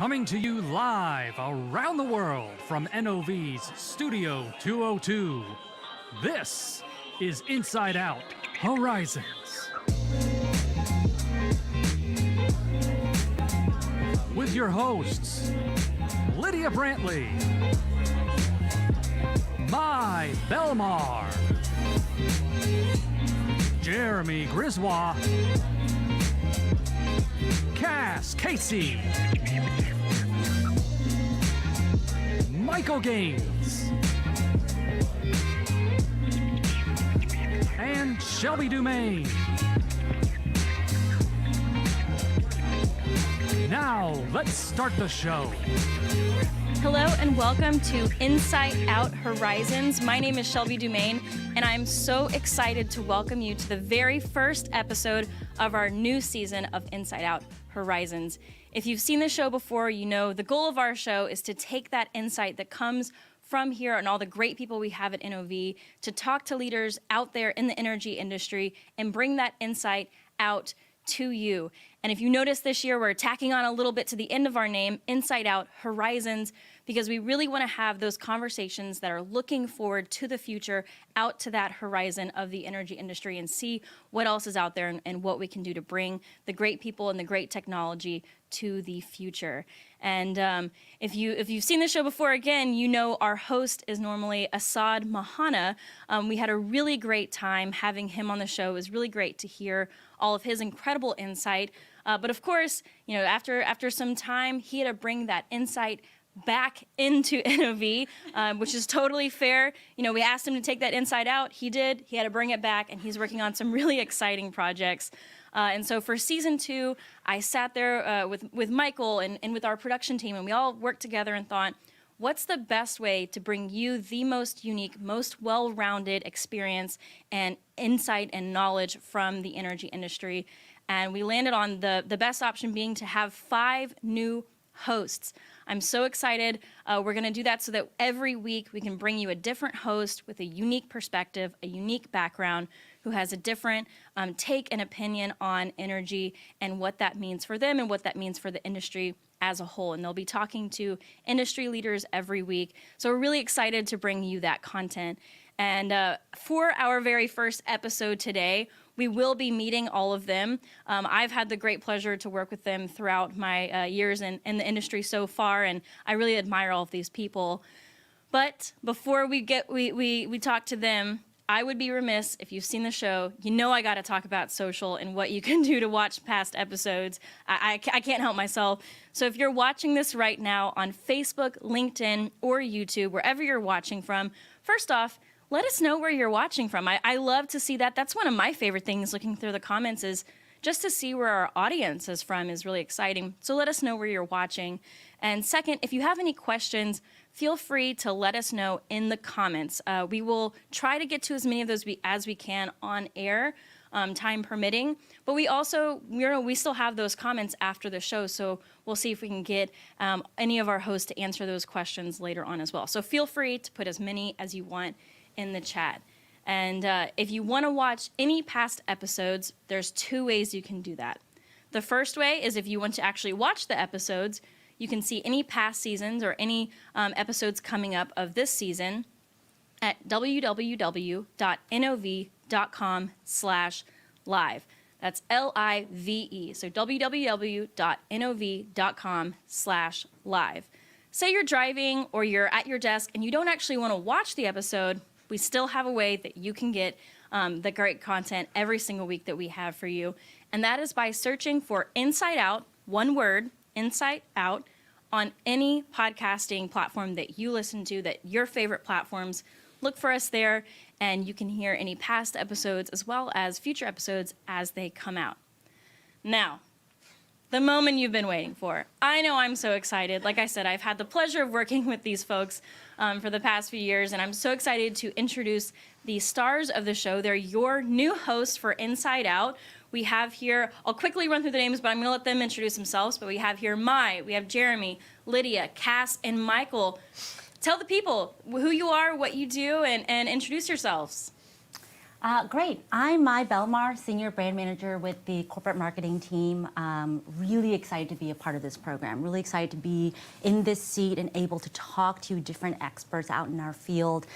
Coming to you live around the world from NOV's Studio 202. This is Inside Out Horizons. With your hosts, Lydia Brantley, Mai Belmar, Jeremy Griswold, Cass Casey, Michael Gaines, and Shelby Dumaine. Now, let's start the show. Hello and welcome to Inside Out Horizons. My name is Shelby Dumaine, and I'm so excited to welcome you to the very first episode of our new season of Inside Out Horizons. If you've seen the show before, you know the goal of our show is to take that insight that comes from here and all the great people we have at NOV to talk to leaders out there in the energy industry and bring that insight out to you. And if you notice this year, we're tacking on a little bit to the end of our name, Inside Out Horizons, because we really want to have those conversations that are looking forward to the future, out to that horizon of the energy industry and see what else is out there and what we can do to bring the great people and the great technology to the future. And if you've seen the show before, again, you know our host is normally Asad Mahana. We had a really great time having him on the show. It was really great to hear all of his incredible insight. But of course, you know, after some time, he had to bring that insight back into NOV, which is totally fair. You know, we asked him to take that insight out. He did. He had to bring it back, and he's working on some really exciting projects. And so for season 2, I sat there with Michael and with our production team, and we all worked together and thought, what's the best way to bring you the most unique, most well-rounded experience and insight and knowledge from the energy industry? And we landed on the best option being to have 5 new hosts. I'm so excited. We're going to do that so that every week we can bring you a different host with a unique perspective, a unique background, who has a different take and opinion on energy and what that means for them and what that means for the industry as a whole. And they'll be talking to industry leaders every week. So we're really excited to bring you that content. And for our very first episode today, we will be meeting all of them. I've had the great pleasure to work with them throughout my years in the industry so far, and I really admire all of these people. But before we talk to them, I would be remiss if you've seen the show. You know I got to talk about social and what you can do to watch past episodes. I can't help myself. So if you're watching this right now on Facebook, LinkedIn, or YouTube, wherever you're watching from, first off, let us know where you're watching from. I love to see that. That's one of my favorite things looking through the comments is just to see where our audience is from is really exciting. So let us know where you're watching. And second, if you have any questions, feel free to let us know in the comments. We will try to get to as many of those as we can on air, time permitting. But we also, we still have those comments after the show, so we'll see if we can get any of our hosts to answer those questions later on as well. So feel free to put as many as you want in the chat. And if you want to watch any past episodes, there's 2 ways you can do that. The first way is if you want to actually watch the episodes, you can see any past seasons or any episodes coming up of this season at www.nov.com/live. That's LIVE. So www.nov.com/live. Say you're driving or you're at your desk and you don't actually want to watch the episode, we still have a way that you can get the great content every single week that we have for you. And that is by searching for Inside Out, one word, Inside Out, on any podcasting platform that you listen to, that your favorite platforms. Look for us there, and you can hear any past episodes as well as future episodes as they come out. Now, the moment you've been waiting for. I know I'm so excited. Like I said, I've had the pleasure of working with these folks for the past few years, and I'm so excited to introduce the stars of the show. They're your new hosts for Inside Out. We have here, I'll quickly run through the names, but I'm going to let them introduce themselves. But we have here Mai, we have Jeremy, Lydia, Cass, and Michael. Tell the people who you are, what you do, and introduce yourselves. Great. I'm Mai Belmar, Senior Brand Manager with the Corporate Marketing team. Really excited to be a part of this program. Really excited to be in this seat and able to talk to different experts out in our field.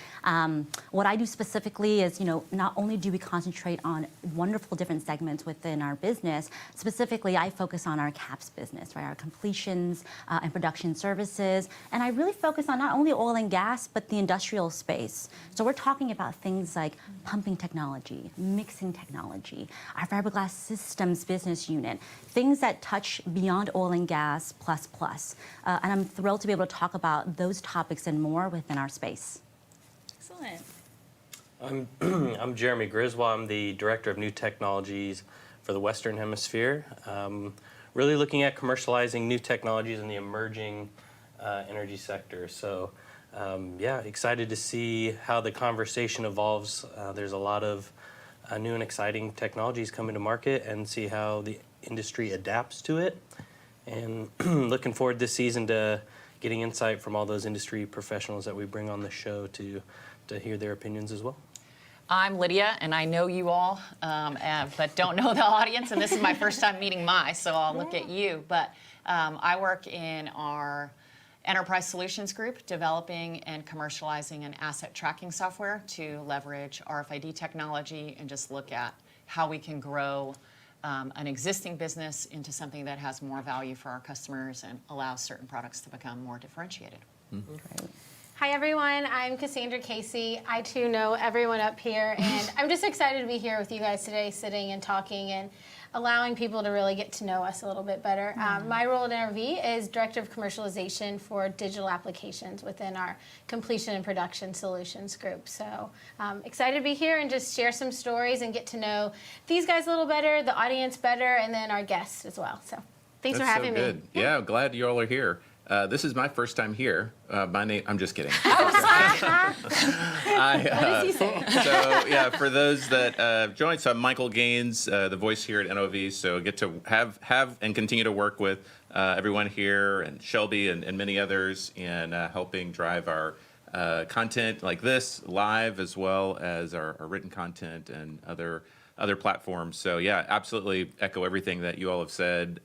What I do specifically is, not only do we concentrate on wonderful different segments within our business, specifically I focus on our CAPS business, right? Our completions and production services. And I really focus on not only oil and gas, but the industrial space. So we're talking about things like pumping technology, mixing technology, our fiberglass systems business unit, things that touch beyond oil and gas plus. And I'm thrilled to be able to talk about those topics and more within our space. Excellent. I'm Jeremy Griswold. I'm the Director of New Technologies for the Western Hemisphere. Really looking at commercializing new technologies in the emerging energy sector. So yeah, excited to see how the conversation evolves. There's a lot of new and exciting technologies coming to market, and see how the industry adapts to it. And looking forward this season to getting insight from all those industry professionals that we bring on the show to hear their opinions as well. I'm Lydia, and I know you all, but don't know the audience, and this is my first time meeting Mai, so I'll look at you. But I work in our Enterprise Solutions Group, developing and commercializing an asset tracking software to leverage RFID technology and just look at how we can grow an existing business into something that has more value for our customers and allows certain products to become more differentiated. Great. Hi everyone, I'm Cassandra Casey. I too know everyone up here, and I'm just excited to be here with you guys today, sitting and talking and allowing people to really get to know us a little bit better. My role at NRV is Director of Commercialization for Digital Applications within our Completion and Production Solutions group. So excited to be here and just share some stories and get to know these guys a little better, the audience better, and then our guests as well. So thanks for having me. Yeah, glad you all are here. This is my first time here. My name, I'm just kidding. What does he say? So yeah, for those that joined, so I'm Michael Gaines, the voice here at NOV. So get to have and continue to work with everyone here, and Shelby and many others in helping drive our content like this live, as well as our written content and other platforms. So yeah, absolutely echo everything that you all have said.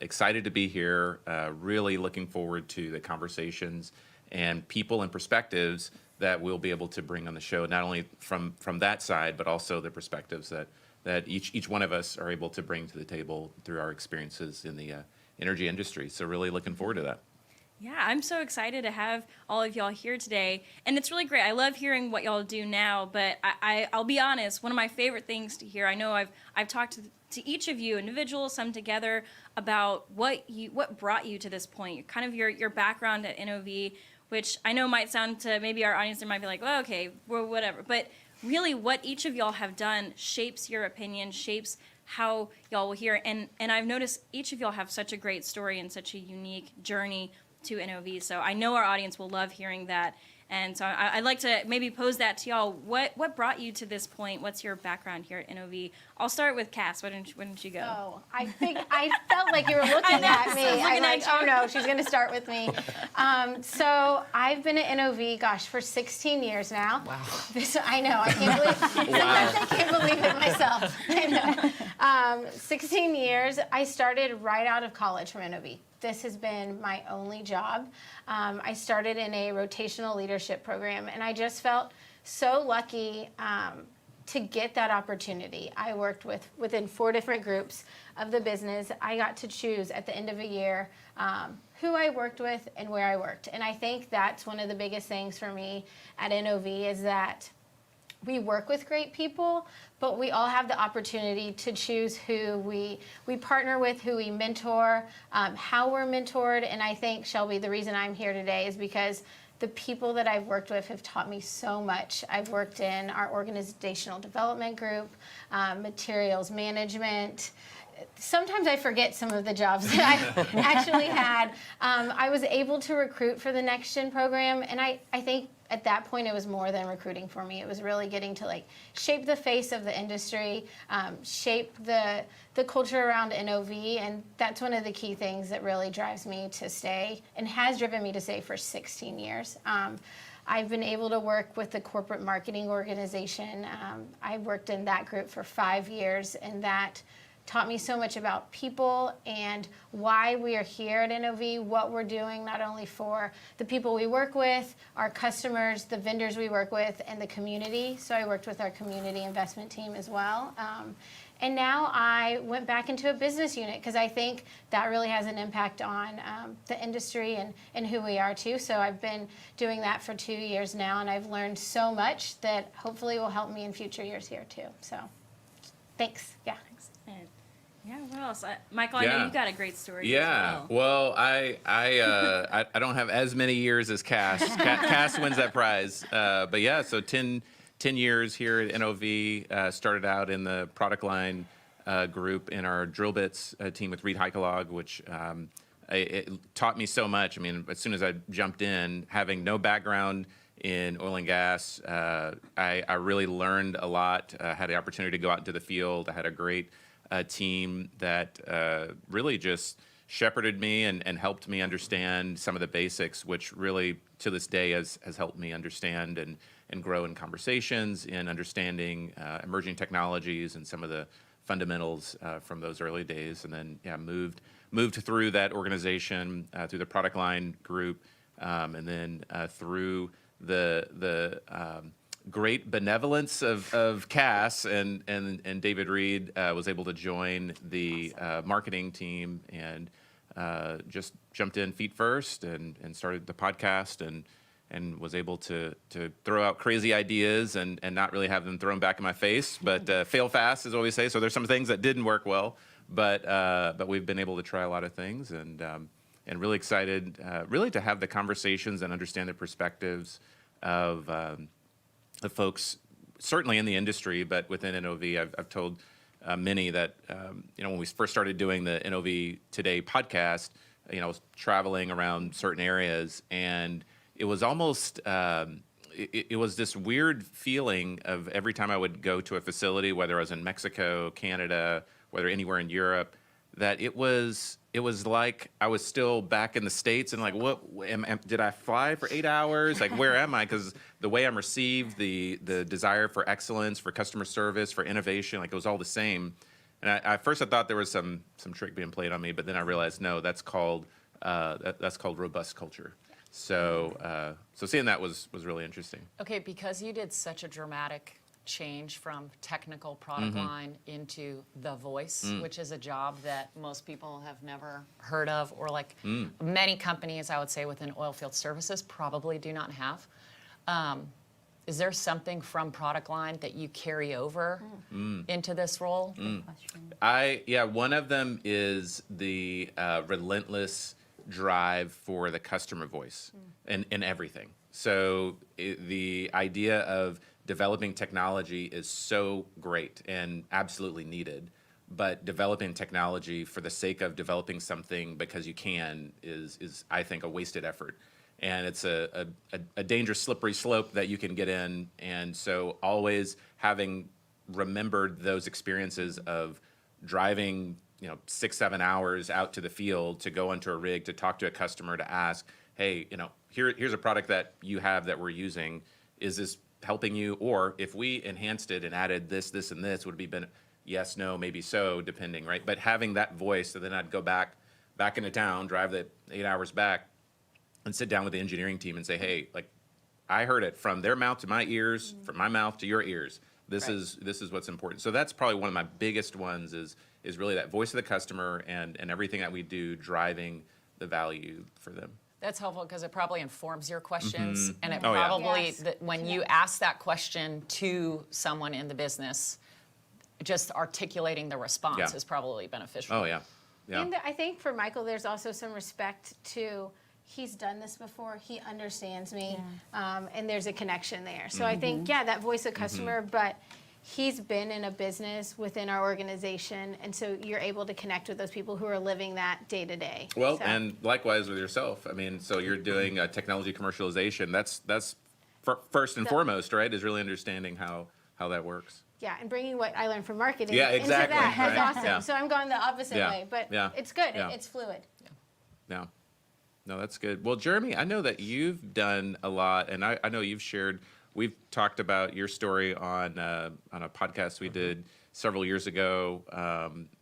Excited to be here. Really looking forward to the conversations and people and perspectives that we'll be able to bring on the show, not only from that side, but also the perspectives that each one of us are able to bring to the table through our experiences in the energy industry. So really looking forward to that. Yeah, I'm so excited to have all of y'all here today. And it's really great. I love hearing what y'all do now, but I'll be honest, one of my favorite things to hear, I know I've talked to each of you, individuals, some together, about what brought you to this point, kind of your background at NOV, which I know might sound to maybe our audience, they might be like, well, okay, well, whatever. But really what each of y'all have done shapes your opinion, shapes how y'all will hear. And I've noticed each of y'all have such a great story and such a unique journey to NOV, so I know our audience will love hearing that. And so I'd like to maybe pose that to y'all. What brought you to this point? What's your background here at NOV? I'll start with Cass. Why don't you go? Oh, I felt like you were looking at me. I'm like, oh no, she's going to start with me. So I've been at NOV, gosh, for 16 years now. Wow. I know. I can't believe. Sometimes I can't believe it myself. I know. 16 years. I started right out of college from NOV. This has been my only job. I started in a rotational leadership program, and I just felt so lucky to get that opportunity. I worked within 4 different groups of the business. I got to choose at the end of a year who I worked with and where I worked. And I think that's one of the biggest things for me at NOV is that we work with great people, but we all have the opportunity to choose who we partner with, who we mentor, how we're mentored. And I think, Shelby, the reason I'm here today is because the people that I've worked with have taught me so much. I've worked in our organizational development group, materials management. Sometimes I forget some of the jobs that I've actually had. I was able to recruit for the Next Gen program, and I think at that point it was more than recruiting for me. It was really getting to shape the face of the industry, shape the culture around NOV, and that's one of the key things that really drives me to stay and has driven me to stay for 16 years. I've been able to work with the corporate marketing organization. I worked in that group for 5 years, and that taught me so much about people and why we are here at NOV, what we're doing not only for the people we work with, our customers, the vendors we work with, and the community. So I worked with our community investment team as well. And now I went back into a business unit because I think that really has an impact on the industry and who we are too. So I've been doing that for 2 years now, and I've learned so much that hopefully will help me in future years here too. So thanks. Yeah. And yeah, what else? Michael, I know Yeah. you got a great story. Yeah, As well. well, I don't have as many years as Cass. Cass wins that prize. But yeah, so 10 years here at NOV. Started out in the product line group in our drill bits team with Reed Heikelog, which it taught me so much. I mean, as soon as I jumped in, having no background in oil and gas, I really learned a lot. Had the opportunity to go out into the field. I had a great team that really just shepherded me and helped me understand some of the basics, which really to this day has helped me understand and grow in conversations, in understanding emerging technologies and some of the fundamentals from those early days. And then moved through that organization, through the product line group, and then through the great benevolence of Cass and David Reed, was able to join the marketing team and just jumped in feet first and started the podcast and was able to throw out crazy ideas and not really have them thrown back in my face, but fail fast, as always say. So there's some things that didn't work well, but we've been able to try a lot of things and really excited, really to have the conversations and understand the perspectives of the folks, certainly in the industry, but within NOV. I've told many that, when we first started doing the NOV Today podcast, I was traveling around certain areas, and it was almost, it was this weird feeling of every time I would go to a facility, whether I was in Mexico, Canada, whether anywhere in Europe, that it was like I was still back in the States and like, did I fly for 8 hours? Like, where am I? Because the way I'm received, the desire for excellence, for customer service, for innovation, like it was all the same. And at first I thought there was some trick being played on me, but then I realized, no, that's called robust culture. So seeing that was really interesting. Okay, because you did such a dramatic change from technical product line into the voice, which is a job that most people have never heard of, or like many companies, I would say, within oilfield services probably do not have. Is there something from product line that you carry over into this role? One of them is the relentless drive for the customer voice in everything. So the idea of developing technology is so great and absolutely needed, but developing technology for the sake of developing something because you can is I think, a wasted effort. And it's a dangerous slippery slope that you can get in. And so always having remembered those experiences of driving 6-7 hours out to the field to go into a rig to talk to a customer to ask, hey, here's a product that you have that we're using. Is this helping you? Or if we enhanced it and added this, and this, would it be yes, no, maybe so, depending, right? But having that voice, so then I'd go back into town, drive the 8 hours back, and sit down with the engineering team and say, hey, like, I heard it from their mouth to my ears, from my mouth to your ears. This is what's important. So that's probably one of my biggest ones is really that voice of the customer and everything that we do driving the value for them. That's helpful because it probably informs your questions, and it Oh, yeah. probably, Yes. when you ask that question to someone in the business, just articulating the response Yeah. is probably beneficial. Oh, yeah. Yeah. And I think for Michael, there's also some respect to, he's done this before, he understands me, and there's a connection there. So I think, that voice of customer, but he's been in a business within our organization, and so you're able to connect with those people who are living that day to day. Well, So- and likewise with yourself. I mean, so you're doing technology commercialization. That's first and foremost, right? Is really understanding how that works. Yeah, and bringing what I learned from marketing Yeah, exactly, into that. That's right. awesome. Yeah. So I'm going the opposite Yeah, way, but yeah, it's good. yeah. It's fluid. Yeah. No, that's good. Well, Jeremy, I know that you've done a lot, and I know you've shared. We've talked about your story on a podcast we did several years ago,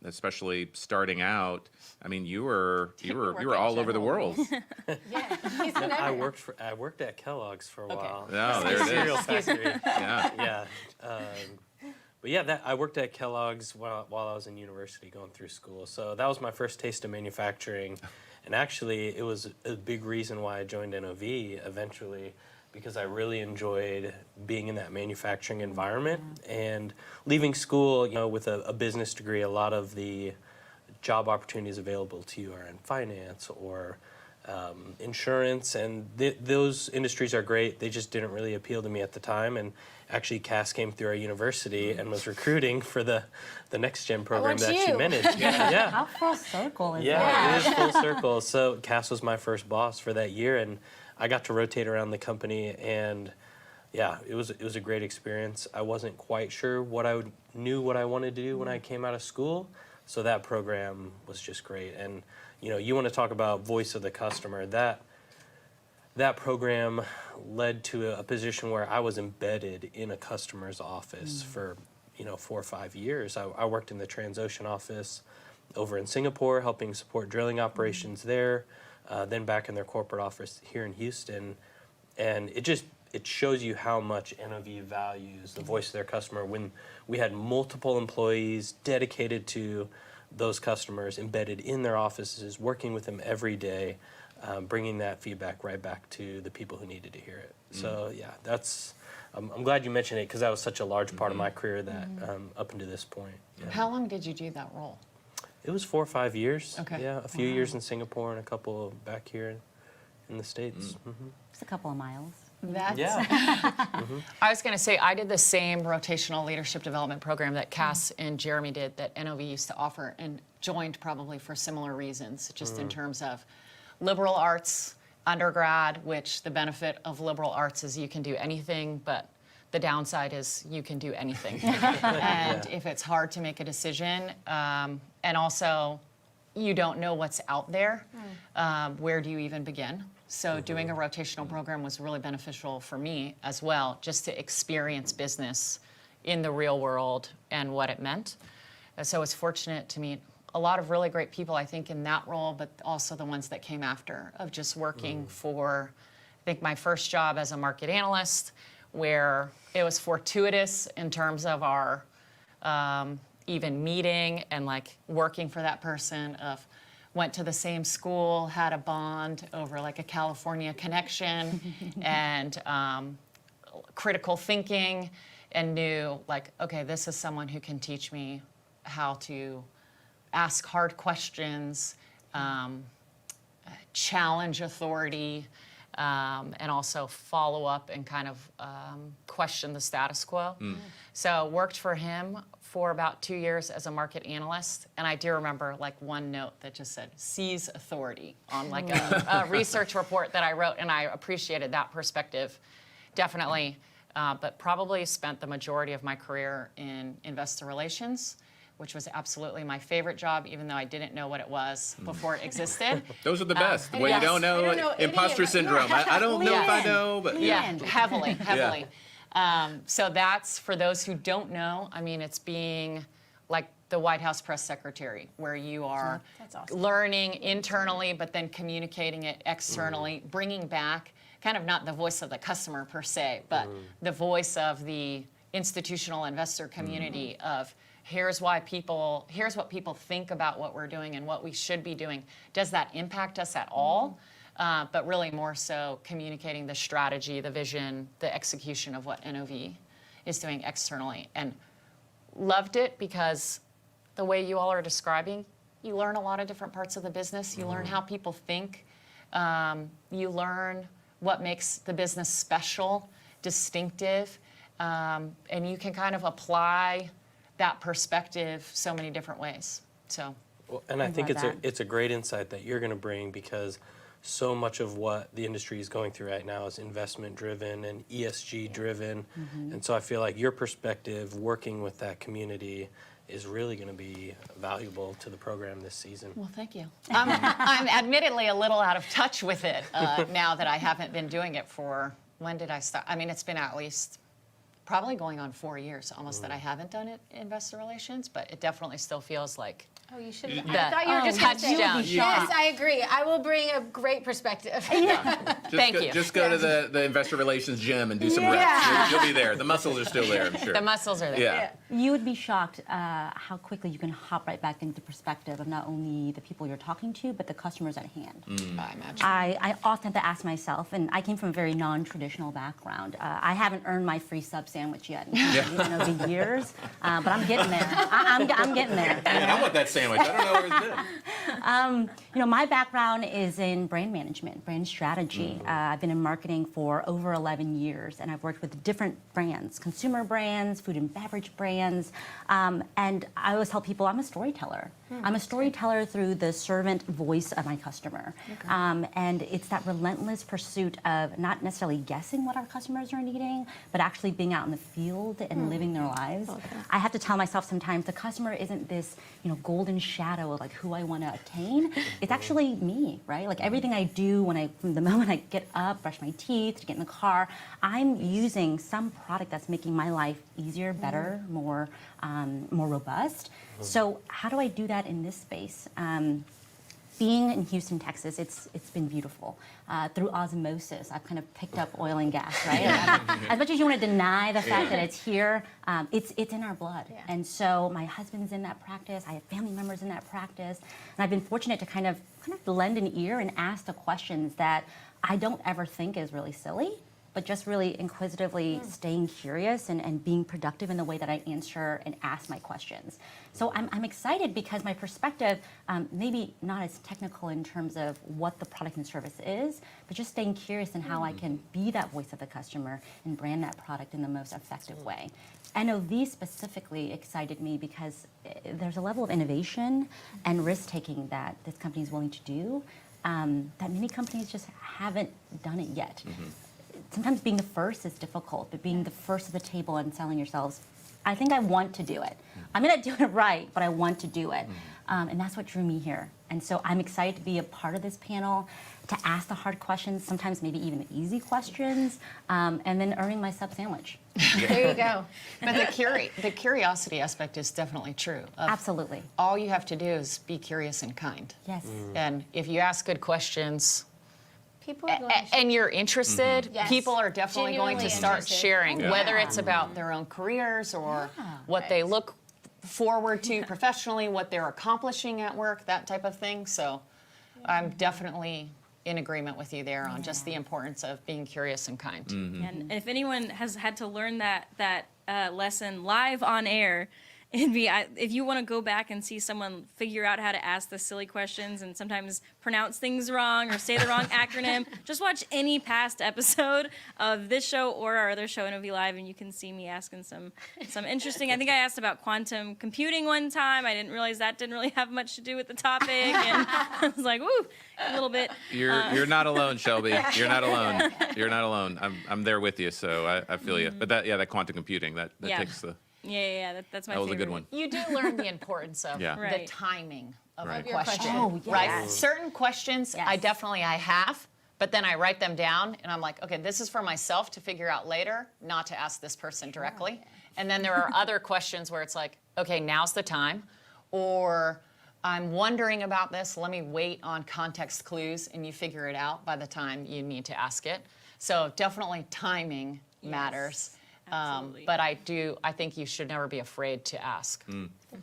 especially starting out. I mean, you were all over the world. Yeah, he's an I expert. worked at Kellogg's for a while. No, there it Cereal is. factory. Yeah. Yeah. But yeah, I worked at Kellogg's while I was in university going through school. So that was my first taste of manufacturing. And actually, it was a big reason why I joined NOV eventually, because I really enjoyed being in that manufacturing environment. And leaving school, with a business degree, a lot of the job opportunities available to you are in finance or insurance, and those industries are great. They just didn't really appeal to me at the time. And actually, Cass came through our university and was recruiting for the next gen program want that she you. managed. Yeah. How full circle is Yeah, that? it is full circle. So Cass was my first boss for that year, and I got to rotate around the company, and yeah, it was a great experience. I wasn't quite sure what I wanted to do when I came out of school, so that program was just great. And you want to talk about voice of the customer. That program led to a position where I was embedded in a customer's office for 4 or 5 years. I worked in the Transocean office over in Singapore, helping support drilling operations there, then back in their corporate office here in Houston. And it shows you how much NOV values the voice of their customer when we had multiple employees dedicated to those customers, embedded in their offices, working with them every day, bringing that feedback right back to the people who needed to hear it. So yeah, I'm glad you mentioned it, because that was such a large part of my career that up until this point. Yeah. How long did you do that role? It was 4 or 5 years. Okay. Yeah, a few years in Singapore and a couple back here in the States. Just a couple of miles. That's Yeah. I was going to say, I did the same rotational leadership development program that Cass and Jeremy did, that NOV used to offer, and joined probably for similar reasons, just in terms of liberal arts undergrad, which the benefit of liberal arts is you can do anything, but the downside is you can do anything. And if it's hard to make a decision, and also you don't know what's out there, where do you even begin? So doing a rotational program was really beneficial for me as well, just to experience business in the real world and what it meant. So I was fortunate to meet a lot of really great people, I think, in that role, but also the ones that came after, of just working for, I think, my first job as a market analyst, where it was fortuitous in terms of our even meeting and like working for that person, of went to the same school, had a bond over like a California connection and critical thinking, and knew like, okay, this is someone who can teach me how to ask hard questions, challenge authority, and also follow up and kind of question the status quo. So worked for him for about 2 years as a market analyst, and I do remember like one note that just said "seize authority" on like a research report that I wrote, and I appreciated that perspective, definitely. But probably spent the majority of my career in investor relations, which was absolutely my favorite job, even though I didn't know what it was before it existed. Those are the best. When yes. you don't know, I don't know any imposter of it. syndrome. I don't know if I know, but Yeah, end. heavily, heavily. So that's, for those who don't know, I mean, it's being like the White House press secretary, where you are That's awesome. learning internally, but then communicating it externally, bringing back kind of not the voice of the customer per se, but the voice of the institutional investor community of, here's what people think about what we're doing and what we should be doing. Does that impact us at all? But really more so communicating the strategy, the vision, the execution of what NOV is doing externally. And loved it because the way you all are describing, you learn a lot of different parts of the business. You learn how people think. You learn what makes the business special, distinctive, and you can kind of apply that perspective so many different ways. So, Well, and I think love that. it's a great insight that you're going to bring, because so much of what the industry is going through right now is investment driven and ESG driven. And so I feel like your perspective working with that community is really going to be valuable to the program this season. Well, thank you. I'm admittedly a little out of touch with it now that I haven't been doing it for, when did I start? I mean, it's been at least probably going on 4 years almost that I haven't done it in investor relations, but it definitely still feels like Oh, you should. That I thought you were just going to say. touchdown. Yes, I agree. I will bring a great perspective. Thank you. Just go to the investor relations gym and do some reps. Yeah. You'll be there. The muscles are still there, I'm sure. The muscles are there. Yeah. You would be shocked how quickly you can hop right back into perspective of not only the people you're talking to, but the customers at hand. I imagine. I often have to ask myself, and I came from a very non-traditional background. I haven't earned my free sub sandwich yet in the years, but I'm getting there. I'm getting there. Man, I want that sandwich. I don't know where it's been. My background is in brand management, brand strategy. I've been in marketing for over 11 years, and I've worked with different brands, consumer brands, food and beverage brands, and I always tell people I'm a storyteller. I'm a storyteller through the servant voice of my customer, and it's that relentless pursuit of not necessarily guessing what our customers are needing, but actually being out in the field and living their lives. I have to tell myself sometimes the customer isn't this, golden shadow of like who I want to attain. It's actually me, right? Like everything I do from the moment I get up, brush my teeth, to get in the car, I'm using some product that's making my life easier, better, more robust. So how do I do that in this space? Being in Houston, Texas, it's been beautiful. Through osmosis, I've kind of picked up oil and gas, right? As much as you want to deny the fact that it's here, it's in our blood. Yeah. And so my husband's in that practice. I have family members in that practice, and I've been fortunate to kind of lend an ear and ask the questions that I don't ever think is really silly, but just really inquisitively staying curious and being productive in the way that I answer and ask my questions. So I'm excited because my perspective, maybe not as technical in terms of what the product and service is, but just staying curious in how I can be that voice of the customer and brand that product in the most effective way. NOV specifically excited me because there's a level of innovation and risk-taking that this company is willing to do that many companies just haven't done it yet. Sometimes being the first is difficult, but being the first at the table and selling yourselves, I think I want to do it. I'm going to do it right, but I want to do it. And that's what drew me here. And so I'm excited to be a part of this panel, to ask the hard questions, sometimes maybe even the easy questions, and then earning my sub sandwich. There you go. But the curiosity aspect is definitely true. Absolutely. All you have to do is be curious and kind. Yes. And if you ask good questions, People are going to and you're interested, Yes. people are definitely going to Genuinely start interested. sharing, Yeah. whether it's about their own careers or what they look forward to professionally, what they're accomplishing at work, that type of thing. So I'm definitely in agreement with you there on just the importance of being curious and kind. And if anyone has had to learn that lesson live on air, it'd be if you want to go back and see someone figure out how to ask the silly questions and sometimes pronounce things wrong or say the wrong acronym, just watch any past episode of this show or our other show, NOV Live, and you can see me asking some interesting. I think I asked about quantum computing one time. I didn't realize that didn't really have much to do with the topic, and I was like, woo, a little bit. You're not alone, Shelby. You're not alone. You're not alone. I'm there with you, so I feel you. But that quantum computing that Yeah. takes the. Yeah, that's my That was a favorite. good one. You do learn the importance of Yeah. the Right. timing of Right. a question, Oh, yes. right? Certain questions Yes. I have, but then I write them down and I'm like, okay, this is for myself to figure out later, not to ask this person directly. And then there are other questions where it's like, okay, now's the time, or I'm wondering about this, let me wait on context clues, and you figure it out by the time you need to ask it. So definitely timing matters. Absolutely. But I think you should never be afraid to ask.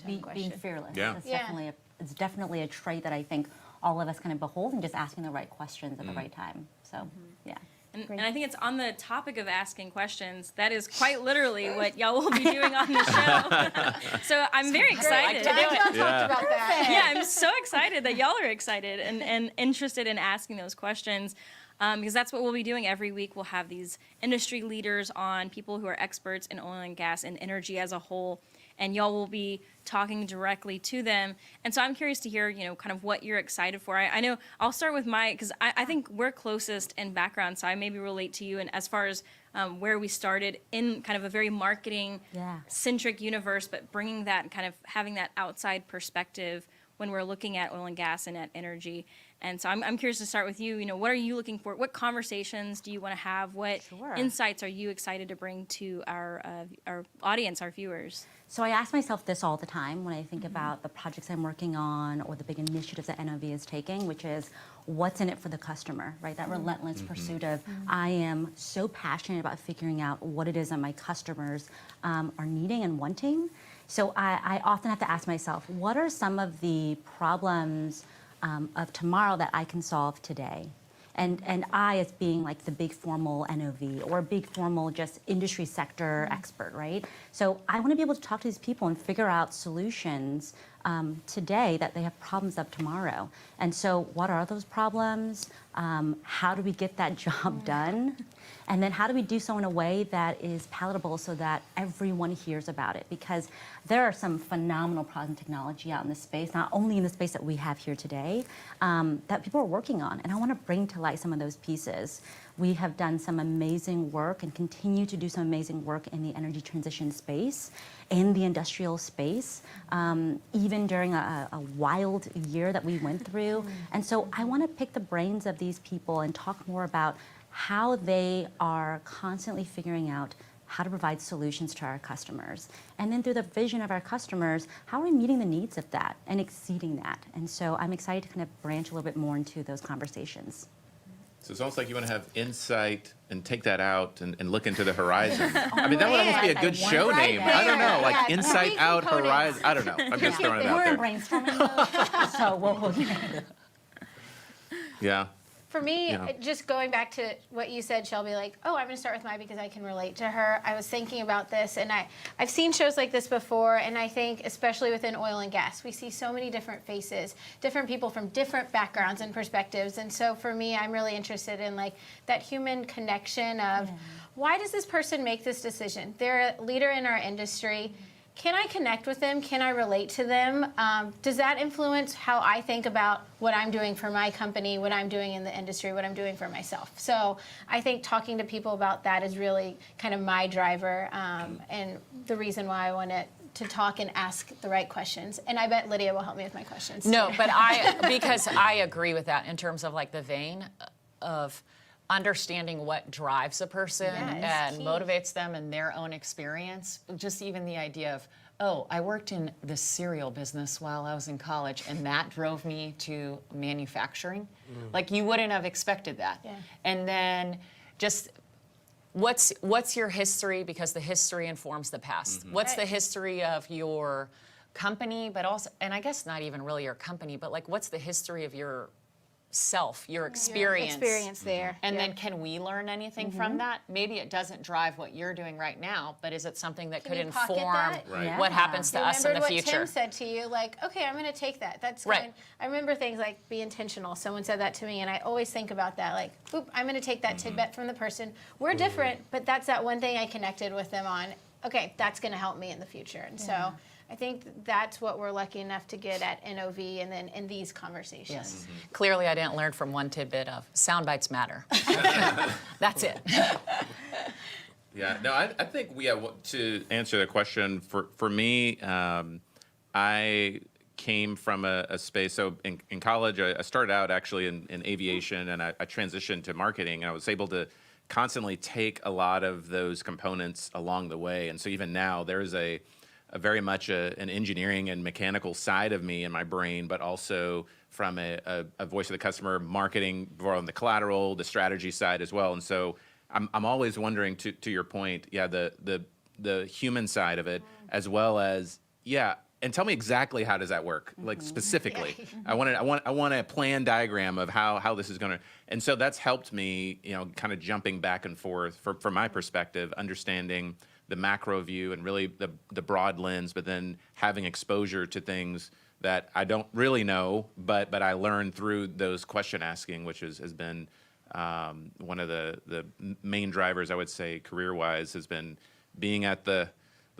Being fearless. Yeah. That's Yeah. it's definitely a trait that I think all of us kind of behold, and just asking the right questions at the right time. So, yeah. And I think it's on the topic of asking questions. That is quite literally what y'all will be doing on the show. So I'm very excited. to do it. talked about that. Yeah, I'm so excited that y'all are excited and interested in asking those questions. Because that's what we'll be doing every week. We'll have these industry leaders on, people who are experts in oil and gas and energy as a whole. and y'all will be talking directly to them. And so I'm curious to hear, kind of what you're excited for. I know I'll start with because I think we're closest in background, so I maybe relate to you. And as far as where we started in kind of a very marketing-centric universe, but bringing that kind of having that outside perspective when we're looking at oil and gas and at energy. And so I'm curious to start with you. What are you looking for? What conversations do you want to have? What insights are you excited to bring to our audience, our viewers? So I ask myself this all the time when I think about the projects I'm working on or the big initiatives that NOV is taking, which is what's in it for the customer, right? That relentless pursuit of I am so passionate about figuring out what it is that my customers are needing and wanting. So I often have to ask myself, what are some of the problems of tomorrow that I can solve today? And I, as being like the big formal NOV or big formal just industry sector expert, right? So I want to be able to talk to these people and figure out solutions today that they have problems of tomorrow. And so what are those problems? How do we get that job done? And then how do we do so in a way that is palatable so that everyone hears about it? Because there are some phenomenal products and technology out in this space, not only in the space that we have here today, that people are working on. And I want to bring to light some of those pieces. We have done some amazing work and continue to do some amazing work in the energy transition space, in the industrial space, even during a wild year that we went through. And so I want to pick the brains of these people and talk more about how they are constantly figuring out how to provide solutions to our customers. And then through the vision of our customers, how are we meeting the needs of that and exceeding that? And so I'm excited to kind of branch a little bit more into those conversations. So it's almost like you want to have insight and take that out and look into the horizon. I mean, that would almost be a good show name. I don't know, like Insight Out Horizon. I don't know. I'm just throwing it out We're in there. brainstorming mode, so we'll Yeah. For me, Yeah. just going back to what you said, Shelby, like, oh, I'm going to start with Mai because I can relate to her. I was thinking about this, and I've seen shows like this before, and I think especially within oil and gas, we see so many different faces, different people from different backgrounds and perspectives. And so for me, I'm really interested in like that human connection of why does this person make this decision? They're a leader in our industry. Can I connect with them? Can I relate to them? Does that influence how I think about what I'm doing for my company, what I'm doing in the industry, what I'm doing for myself? So I think talking to people about that is really kind of my driver and the reason why I want to talk and ask the right questions. And I bet Lydia will help me with my questions. No, but because I agree with that in terms of like the vein of understanding what drives a person and motivates them in their own experience. Just even the idea of, oh, I worked in the cereal business while I was in college, and that drove me to manufacturing. Like, you wouldn't have expected that. Yeah. And then just what's your history? Because the history informs the past. What's the history of your company, but also, and I guess not even really your company, but like, what's the history of your self, your experience there. And then can we learn anything from that? Maybe it doesn't drive what you're doing right now, but is it something that could you pocket inform that? Right. what happens to us in the Remembered future? what Tim said to you, like, okay, I'm going to take that. That's good. Right. I remember things like be intentional. Someone said that to me, and I always think about that. Like, oop, I'm going to take that tidbit from the person. We're different, but that's that one thing I connected with them on. Okay, that's going to help me in the future. And so I think that's what we're lucky enough to get at NOV and then in these conversations. Yes. Clearly, I didn't learn from one tidbit of sound bites matter. That's it. Yeah, no, I think to answer the question, for me, I came from a space, so in college, I started out actually in aviation, and I transitioned to marketing, and I was able to constantly take a lot of those components along the way. And so even now, there's a very much an engineering and mechanical side of me in my brain, but also from a voice of the customer, marketing, more on the collateral, the strategy side as well. And so I'm always wondering, to your point, the human side of it, as well as, and tell me exactly how does that work, like specifically. I want a plan diagram of how this is going to, and so that's helped me, kind of jumping back and forth from my perspective, understanding the macro view and really the broad lens, but then having exposure to things that I don't really know, but I learned through those question asking, which has been one of the main drivers, I would say, career-wise, has been being at the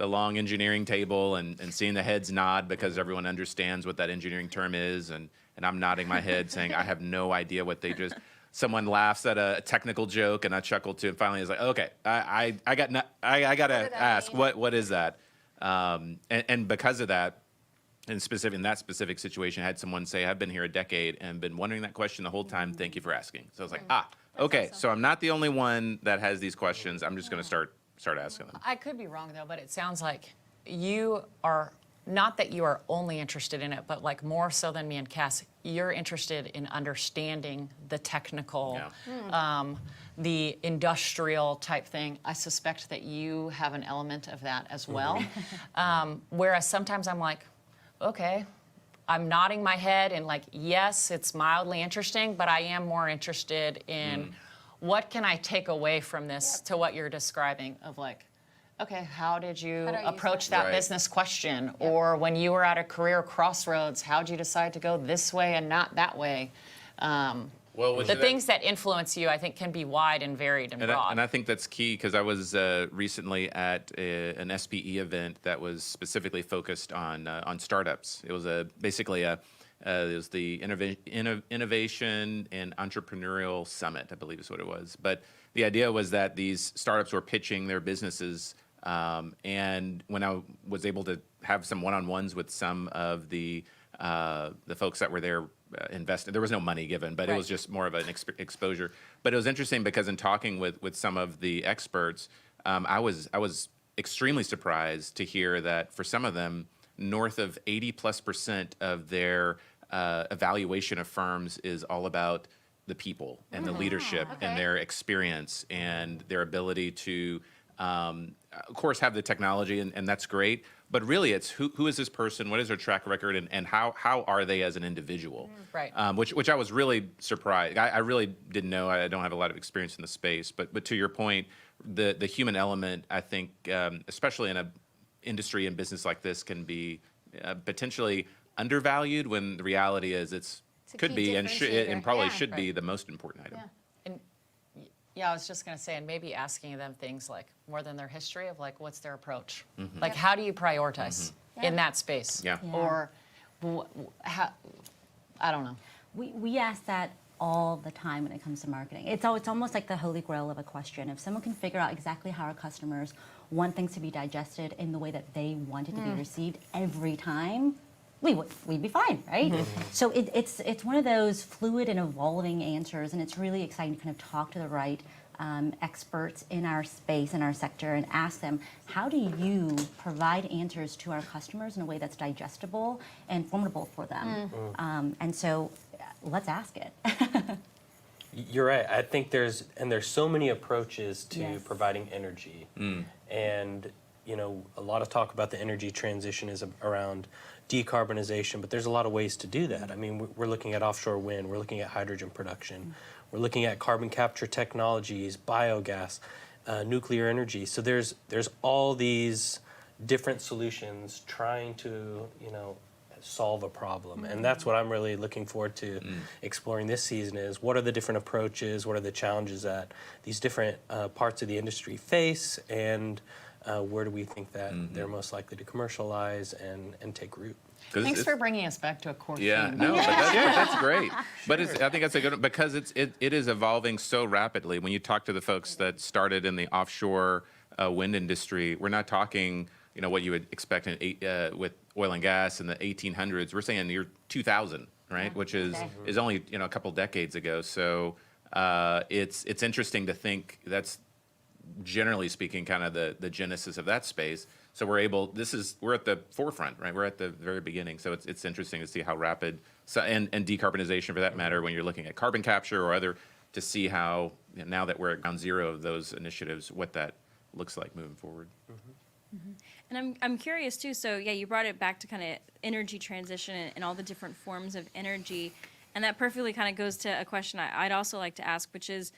long engineering table and seeing the heads nod because everyone understands what that engineering term is, and I'm nodding my head saying I have no idea what they just. Someone laughs at a technical joke, and I chuckle too. And finally, it's like, okay, I gotta ask, what is that? And because of that, in that specific situation, I had someone say, I've been here a decade and been wondering that question the whole time. Thank you for asking. So I was like, okay, so I'm not the only one that has these questions. I'm just going to start asking them. I could be wrong though, but it sounds like you are, not that you are only interested in it, but like more so than me and Cass, you're interested in understanding the technical, the industrial type thing. I suspect that you have an element of that as well. Whereas sometimes I'm like, okay, I'm nodding my head and like, yes, it's mildly interesting, but I am more interested in what can I take away from this to what you're describing of like, okay, how did you approach that business question? Or when you were at a career crossroads, how'd you decide to go this way and not that way? The things that influence you, I think, can be wide and varied and broad. And I think that's key because I was recently at an SPE event that was specifically focused on startups. It was basically it was the Innovation and Entrepreneurial Summit, I believe is what it was. But the idea was that these startups were pitching their businesses, and when I was able to have some one-on-ones with some of the folks that were there invested, there was no money given, but it was just more of an exposure. But it was interesting because in talking with some of the experts, I was extremely surprised to hear that for some of them, north of 80+% of their evaluation of firms is all about the people and the leadership and their experience and their ability to, of course, have the technology, and that's great. But really, it's who is this person? What is their track record, and how are they as an individual? Right. Which I was really surprised. I really didn't know. I don't have a lot of experience in the space, but to your point, the human element, I think, especially in a industry and business like this, can be potentially undervalued when the reality is it could be and probably should be the most important item. Yeah, I was just going to say, and maybe asking them things like more than their history of like, what's their approach? Like, how do you prioritize in that space? Or how, I don't know. We ask that all the time when it comes to marketing. It's almost like the holy grail of a question. If someone can figure out exactly how our customers want things to be digested in the way that they want it to be received every time, we'd be fine, right? So it's one of those fluid and evolving answers, and it's really exciting to kind of talk to the right experts in our space, in our sector, and ask them, how do you provide answers to our customers in a way that's digestible and formidable for them? And so let's ask it. You're right. I think there's so many approaches to providing energy, and a lot of talk about the energy transition is around decarbonization, but there's a lot of ways to do that. I mean, we're looking at offshore wind, we're looking at hydrogen production, we're looking at carbon capture technologies, biogas, nuclear energy. So there's all these different solutions trying to solve a problem, and that's what I'm really looking forward to exploring this season. Is what are the different approaches, what are the challenges that these different parts of the industry face, and where do we think that they're most likely to commercialize and take root? Thanks for bringing us back to a core theme. No, but that's great. But I think that's a good, because it is evolving so rapidly. When you talk to the folks that started in the offshore wind industry, we're not talking what you would expect with oil and gas in the 1800s. We're saying year 2000, right? Which is only a couple decades ago. So it's interesting to think that's, generally speaking, kind of the genesis of that space. So we're at the forefront, right? We're at the very beginning. So it's interesting to see how rapid, and decarbonization for that matter, when you're looking at carbon capture or other, to see how, now that we're at ground zero of those initiatives, what that looks like moving forward. And I'm curious too, so yeah, you brought it back to kind of energy transition and all the different forms of energy. And that perfectly kind of goes to a question I'd also like to ask, which is,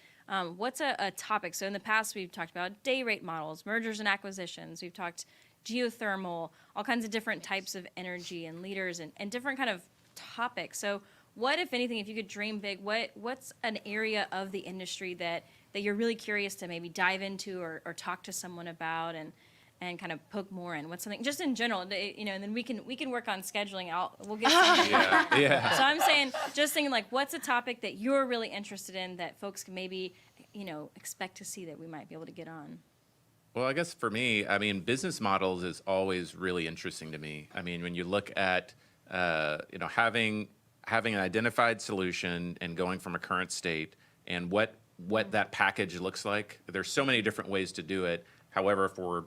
what's a topic? So in the past, we've talked about day rate models, mergers and acquisitions. We've talked geothermal, all kinds of different types of energy and leaders and different kind of topics. So what, if anything, if you could dream big, what's an area of the industry that you're really curious to maybe dive into or talk to someone about? and kind of poke more in? What's something just in general, you know, and then we can work on scheduling. We'll get some. Yeah. So I'm saying, just thinking like, what's a topic that you're really interested in that folks can maybe, you know, expect to see that we might be able to get on? Well, I guess for me, I mean, business models is always really interesting to me. I mean, when you look at, you know, having an identified solution and going from a current state and what that package looks like, there's so many different ways to do it. However,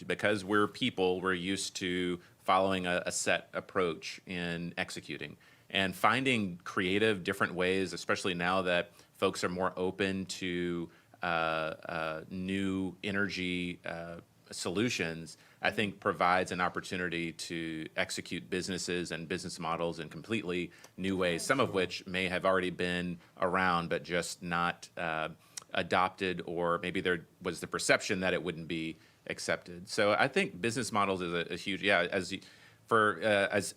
because we're people, we're used to following a set approach in executing and finding creative, different ways, especially now that folks are more open to new energy solutions, I think provides an opportunity to execute businesses and business models in completely new ways, some of which may have already been around, but just not adopted, or maybe there was the perception that it wouldn't be accepted. So I think business models is a huge, as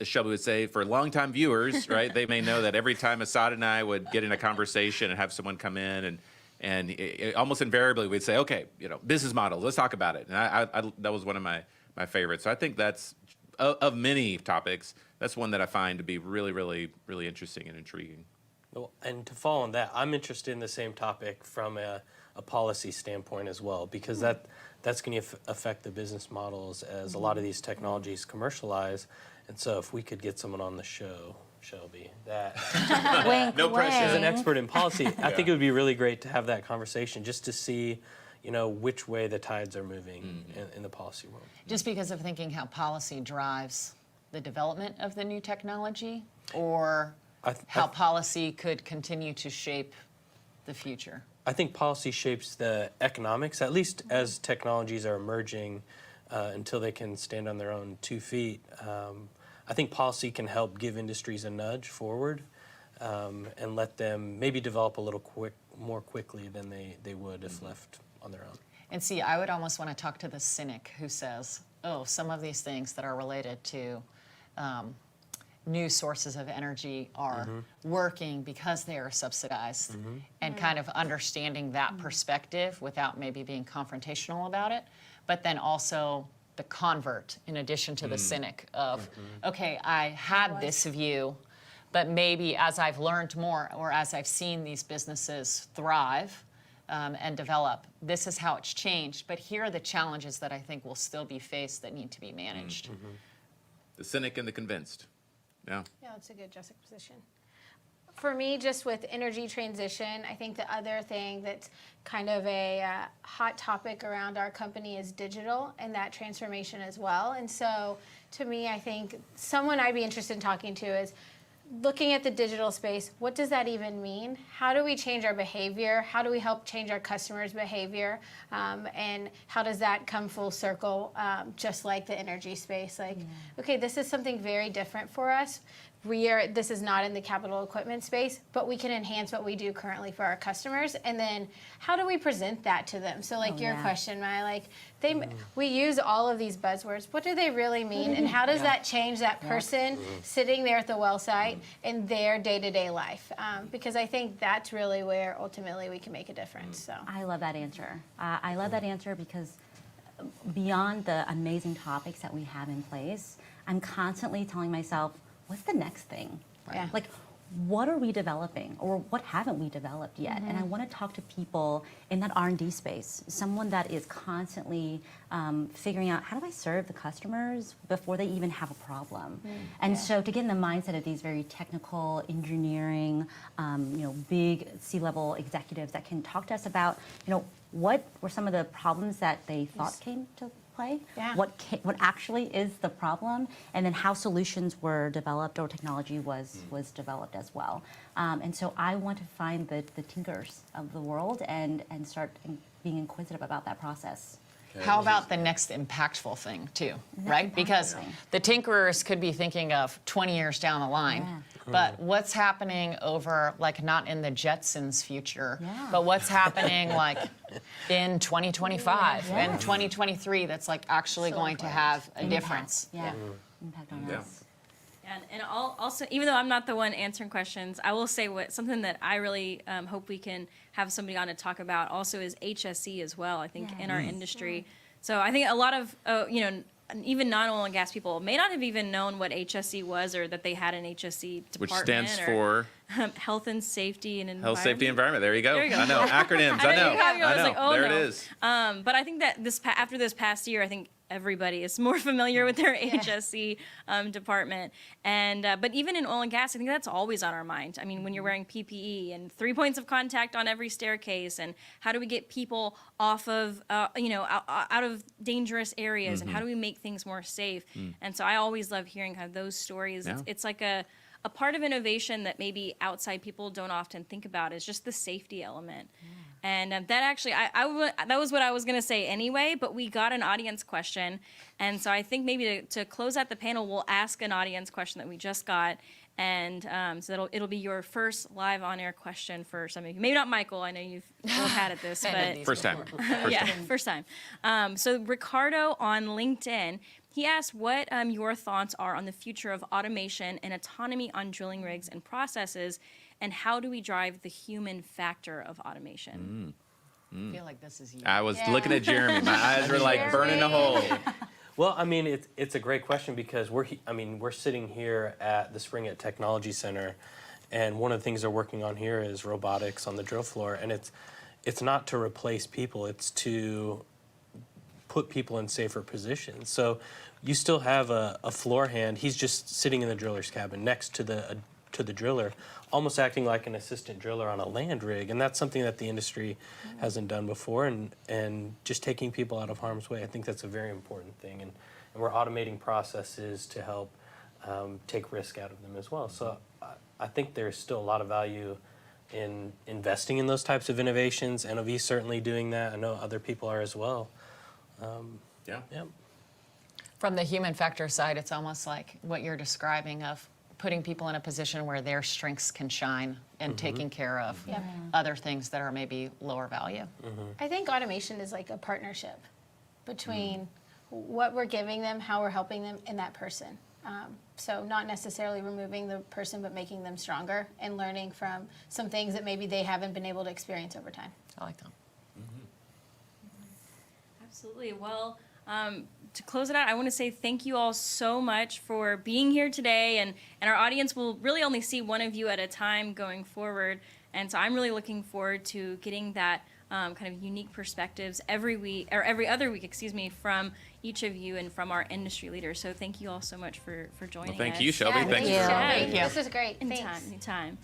Shelby would say, for longtime viewers, right, they may know that every time Assad and I would get in a conversation and have someone come in and almost invariably we'd say, okay, you know, business model, let's talk about it. And I that was one of my favorites. So I think that's, of many topics, that's one that I find to be really, really, really interesting and intriguing. Well, and to follow on that, I'm interested in the same topic from a policy standpoint as well, because that's going to affect the business models as a lot of these technologies commercialize. And so if we could get someone on the show, Shelby, that Wink, No pressure. is an wink. expert in policy, I think it would be really great to have that conversation just to see, you know, which way the tides are moving in the policy world. Just because of thinking how policy drives the development of the new technology, or how policy could continue to shape the future? I think policy shapes the economics, at least as technologies are emerging until they can stand on their own 2 feet. I think policy can help give industries a nudge forward and let them maybe develop a little more quickly than they would if left on their own. And see, I would almost want to talk to the cynic who says, oh, some of these things that are related to new sources of energy are working because they are subsidized, and kind of understanding that perspective without maybe being confrontational about it, but then also the convert in addition to the cynic of, okay, I had this view, but maybe as I've learned more or as I've seen these businesses thrive and develop, this is how it's changed, but here are the challenges that I think will still be faced that need to be managed. The cynic and the convinced. Yeah. Yeah, that's a good juxtaposition. For me, just with energy transition, I think the other thing that's kind of a hot topic around our company is digital and that transformation as well. And so to me, I think someone I'd be interested in talking to is looking at the digital space. What does that even mean? How do we change our behavior? How do we help change our customers' behavior? And how does that come full circle, just like the energy space? Like, okay, this is something very different for us. This is not in the capital equipment space, but we can enhance what we do currently for our customers. And then how do we present that to them? So like your question, Maya, like we use all of these buzzwords. What do they really mean? And how does that change that person sitting there at the well site in their day-to-day life? Because I think that's really where ultimately we can make a difference. So I love that answer. I love that answer because beyond the amazing topics that we have in place, I'm constantly telling myself, what's the next thing? Yeah. Like, what are we developing, or what haven't we developed yet? And I want to talk to people in that R&D space, someone that is constantly figuring out, how do I serve the customers before they even have a problem? And so to get in the mindset of these very technical, engineering, big C-level executives that can talk to us about, what were some of the problems that they thought came to play? Yeah. What actually is the problem, and then how solutions were developed or technology was developed as well. And so I want to find the tinkers of the world and start being inquisitive about that process. How about the next impactful thing too, right? Because the tinkerers could be thinking of 20 years down the line, but what's happening over, like, not in the Jetsons future, but what's happening like in 2025 and 2023 that's like actually going to have a difference. Impact on us. And also, even though I'm not the one answering questions, I will say something that I really hope we can have somebody on to talk about also is HSE as well. I think in our industry, So I think a lot of, even non-oil and gas people may not have even known what HSE was or that they had an HSE department. Which stands or, for Health and Safety and Environment. Health, Safety, Environment. There you go. There you go. I know. Acronyms. I know. I was like, oh, there no. it is. But I think that after this past year, I think everybody is more familiar with their HSE department. And but even in oil and gas, I think that's always on our mind. I mean, when you're wearing PPE and 3 points of contact on every staircase, and how do we get people off of, out of dangerous areas, and how do we make things more safe? And so I always love hearing kind of those stories. Yeah. It's like a part of innovation that maybe outside people don't often think about is just the safety element. And that actually, that was what I was going to say anyway, but we got an audience question. And so I think maybe to close out the panel, we'll ask an audience question that we just got. And so it'll be your first live on-air question for some of you. Maybe not Michael, I know you've had at this, but First time. first time. So Ricardo on LinkedIn, he asked what your thoughts are on the future of automation and autonomy on drilling rigs and processes, and how do we drive the human factor of automation? I feel like this is you. I was looking at Jeremy. My eyes were like burning a hole. Well, I mean, it's a great question because we're sitting here at the Spring It Technology Center, and one of the things they're working on here is robotics on the drill floor, and it's not to replace people, it's to put people in safer positions. So you still have a floor hand. He's just sitting in the driller's cabin next to the driller, almost acting like an assistant driller on a land rig, and that's something that the industry hasn't done before, and just taking people out of harm's way. I think that's a very important thing, and we're automating processes to help take risk out of them as well. So I think there's still a lot of value in investing in those types of innovations. NOV certainly doing that. I know other people are as well. Yeah. From the human factor side, it's almost like what you're describing of putting people in a position where their strengths can shine and taking care of other things that are maybe lower value. I think automation is like a partnership between what we're giving them, how we're helping them, and that person. So not necessarily removing the person, but making them stronger and learning from some things that maybe they haven't been able to experience over time. I like that. Absolutely. Well, to close it out, I want to say thank you all so much for being here today, and our audience will really only see one of you at a time going forward, and so I'm really looking forward to getting that kind of unique perspectives every week, or every other week, from each of you and from our industry leaders. So thank you all so much for joining us. Thank you, Shelby. Yeah, Thanks thank you, for Shelby. Thank you. This was great. Thanks. Anytime.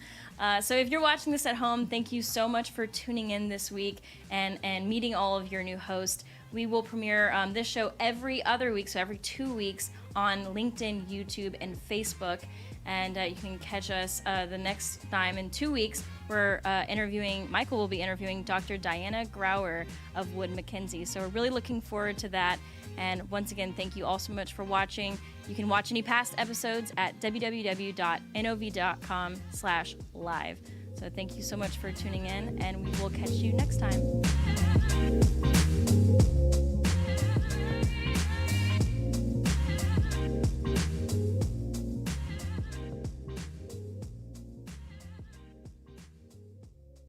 So if you're watching this at home, thank you so much for tuning in this week and meeting all of your new hosts. We will premiere this show every other week, so every 2 weeks on LinkedIn, YouTube, and Facebook. And you can catch us the next time in 2 weeks. Michael will be interviewing Dr. Diana Grauer of Wood Mackenzie. So we're really looking forward to that. And once again, thank you all so much for watching. You can watch any past episodes at www.nov.com/live. So thank you so much for tuning in, and we will catch you next time.